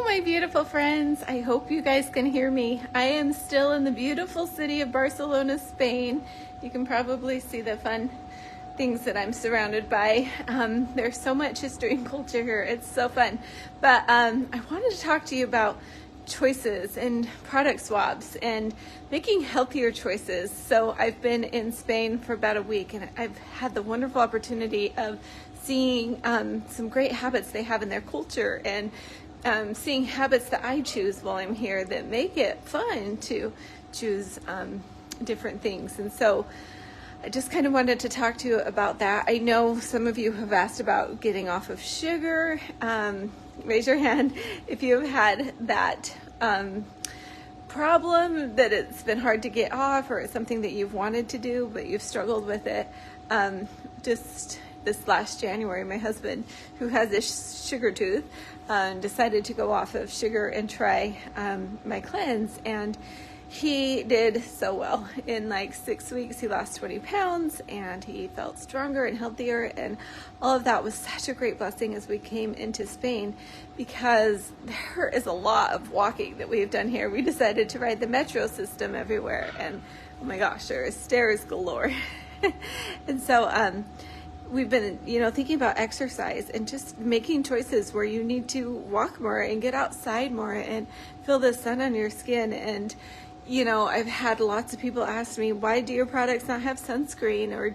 my beautiful friends. I hope you guys can hear me. I am still in the beautiful city of Barcelona, Spain. You can probably see the fun things that I'm surrounded by. There's so much history and culture here. It's so fun. But I wanted to talk to you about choices and product swaps and making healthier choices. So I've been in Spain for about a week, and I've had the wonderful opportunity of seeing some great habits they have in their culture, and seeing habits that I choose while I'm here that make it fun to choose different things. And so I just kind of wanted to talk to you about that. I know some of you have asked about getting off of sugar. Raise your hand if you've had that problem, that it's been hard to get off, or it's something that you've wanted to do but you've struggled with it. Just this last January, my husband, who has a sugar tooth, decided to go off of sugar and try my cleanse, and he did so well. In like 6 weeks, he lost 20 pounds, and he felt stronger and healthier, and all of that was such a great blessing as we came into Spain, because there is a lot of walking that we've done here. We decided to ride the metro system everywhere, and oh my gosh, there is stairs galore. And so we've been, thinking about exercise and just making choices where you need to walk more and get outside more and feel the sun on your skin. And I've had lots of people ask me, why do your products not have sunscreen, or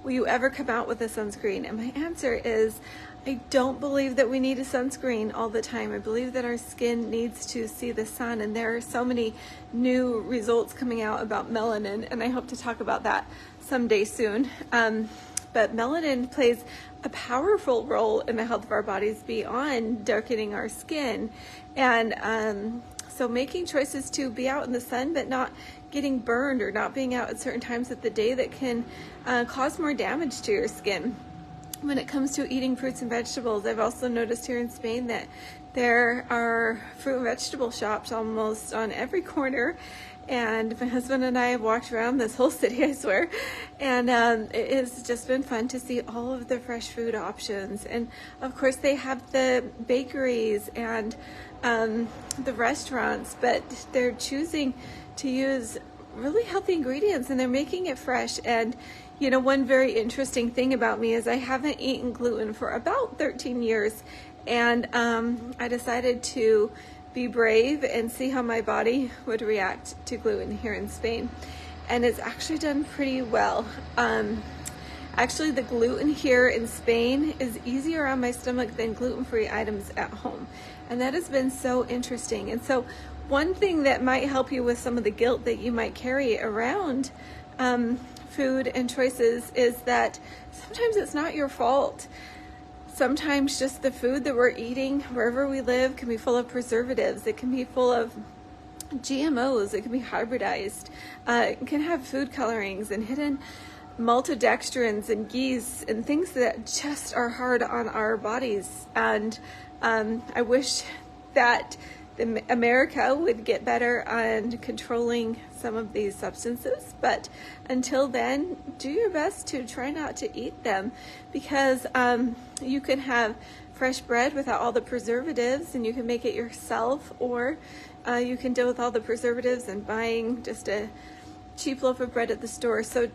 will you ever come out with a sunscreen? And my answer is, I don't believe that we need a sunscreen all the time. I believe that our skin needs to see the sun, and there are so many new results coming out about melanin, and I hope to talk about that someday soon. But melanin plays a powerful role in the health of our bodies beyond darkening our skin. And so making choices to be out in the sun but not getting burned, or not being out at certain times of the day that can cause more damage to your skin. When it comes to eating fruits and vegetables, I've also noticed here in Spain that there are fruit and vegetable shops almost on every corner. And my husband and I have walked around this whole city, I swear, and it has just been fun to see all of the fresh food options. And of course they have the bakeries and the restaurants, but they're choosing to use really healthy ingredients, and they're making it fresh. And one very interesting thing about me is I haven't eaten gluten for about 13 years, and I decided to be brave and see how my body would react to gluten here in Spain. And it's actually done pretty well. Actually, the gluten here in Spain is easier on my stomach than gluten-free items at home. And that has been so interesting. And so one thing that might help you with some of the guilt that you might carry around food and choices is that sometimes it's not your fault. Sometimes just the food that we're eating wherever we live can be full of preservatives. It can be full of GMOs. It can be hybridized. It can have food colorings and hidden maltodextrins and yeasts and things that just are hard on our bodies. And I wish that America would get better on controlling some of these substances, but until then, do your best to try not to eat them, because you can have fresh bread without all the preservatives, and you can make it yourself, or you can deal with all the preservatives and buying just a cheap loaf of bread at the store. So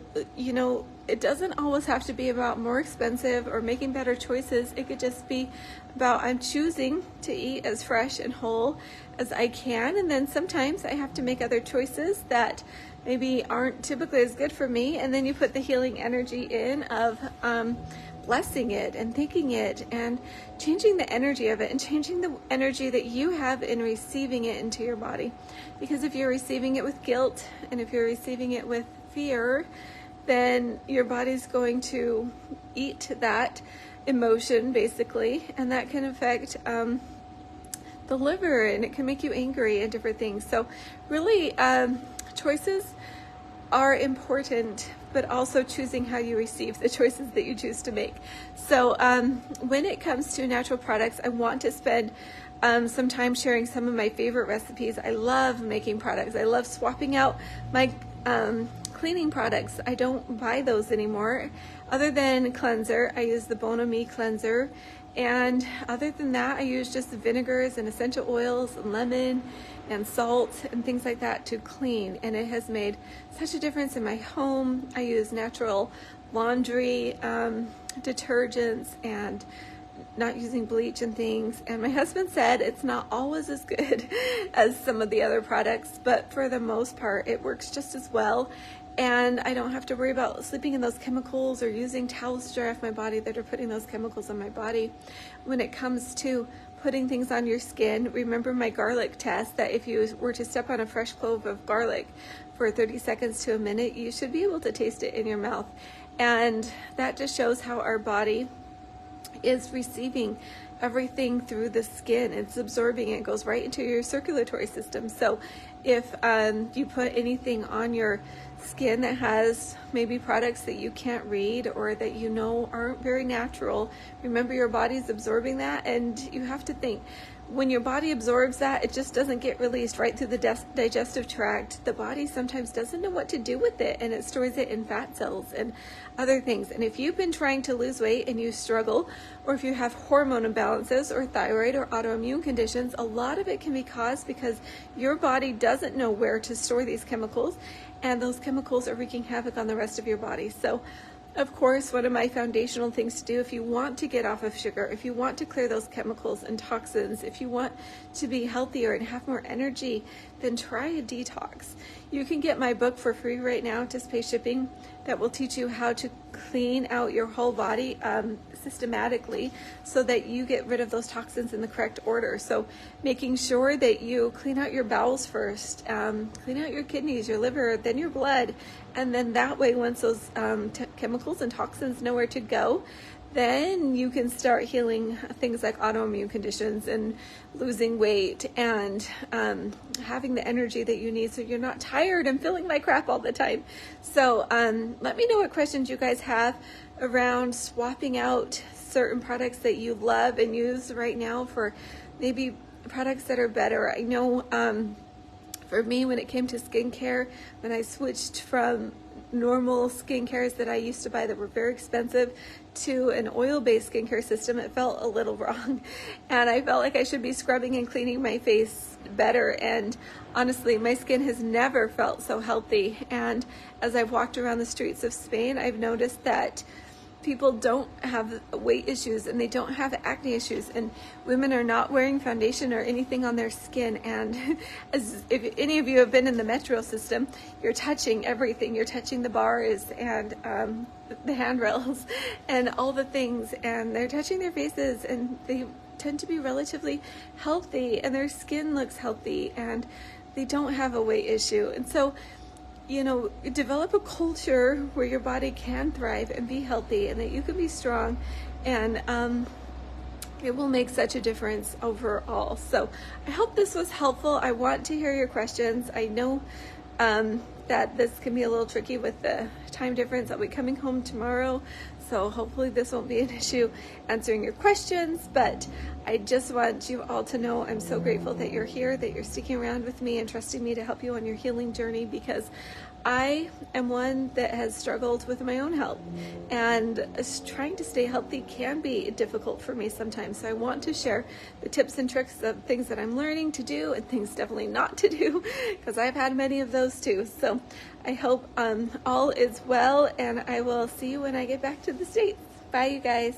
it doesn't always have to be about more expensive or making better choices. It could just be about, I'm choosing to eat as fresh and whole as I can, and then sometimes I have to make other choices that maybe aren't typically as good for me, and then you put the healing energy in of blessing it and thanking it and changing the energy of it, and changing the energy that you have in receiving it into your body. Because if you're receiving it with guilt, and if you're receiving it with fear, then your body's going to eat that emotion basically, and that can affect the liver, and it can make you angry and different things. So really choices are important, but also choosing how you receive the choices that you choose to make. So when it comes to natural products, I want to spend some time sharing some of my favorite recipes. I love making products. I love swapping out my cleaning products. I don't buy those anymore. Other than cleanser, I use the Bon Ami cleanser, And other than that, I use just vinegars and essential oils and lemon and salt and things like that to clean. And it has made such a difference in my home. I use natural laundry detergents and not using bleach and things. And my husband said it's not always as good as some of the other products, but for the most part, it works just as well. And I don't have to worry about sleeping in those chemicals or using towels to dry off my body that are putting those chemicals on my body. When it comes to putting things on your skin, remember my garlic test, that if you were to step on a fresh clove of garlic for 30 seconds to a minute, you should be able to taste it in your mouth. And that just shows how our body is receiving everything through the skin. It's absorbing it, goes right into your circulatory system. So if you put anything on your skin that has maybe products that you can't read or that you know aren't very natural, remember your body's absorbing that. And you have to think, when your body absorbs that, it just doesn't get released right through the digestive tract. The body sometimes doesn't know what to do with it, and it stores it in fat cells and other things. And if you've been trying to lose weight and you struggle, or if you have hormone imbalances or thyroid or autoimmune conditions, a lot of it can be caused because your body doesn't know where to store these chemicals, and those chemicals are wreaking havoc on the rest of your body. So of course, one of my foundational things to do if you want to get off of sugar, if you want to clear those chemicals and toxins, if you want to be healthier and have more energy, then try a detox. You can get my book for free right now, just pay shipping, that will teach you how to clean out your whole body systematically so that you get rid of those toxins in the correct order. So making sure that you clean out your bowels first, clean out your kidneys, your liver, then your blood, and then that way once those chemicals and toxins know where to go, then you can start healing things like autoimmune conditions and losing weight and having the energy that you need so you're not tired and feeling like crap all the time. So let me know what questions you guys have around swapping out certain products that you love and use right now for maybe products that are better. I know for me, when it came to skincare, when I switched from normal skincares that I used to buy that were very expensive to an oil-based skincare system, it felt a little wrong. And I felt like I should be scrubbing and cleaning my face better. And honestly, my skin has never felt so healthy. And as I've walked around the streets of Spain, I've noticed that people don't have weight issues and they don't have acne issues, and women are not wearing foundation or anything on their skin. And as if any of you have been in the metro system, you're touching everything. You're touching the bars and the handrails and all the things, and they're touching their faces, and they tend to be relatively healthy and their skin looks healthy and they don't have a weight issue. And so, you know, develop a culture where your body can thrive and be healthy and that you can be strong, and it will make such a difference overall. So I hope this was helpful. I want to hear your questions. I know that this can be a little tricky with the time difference. I'll be coming home tomorrow, so hopefully this won't be an issue answering your questions, but I just want you all to know I'm so grateful that you're here, that you're sticking around with me and trusting me to help you on your healing journey, because I am one that has struggled with my own health, and trying to stay healthy can be difficult for me sometimes. So I want to share the tips and tricks of things that I'm learning to do and things definitely not to do, because I've had many of those too. So I hope all is well, and I will see you when I get back to the States. Bye, you guys.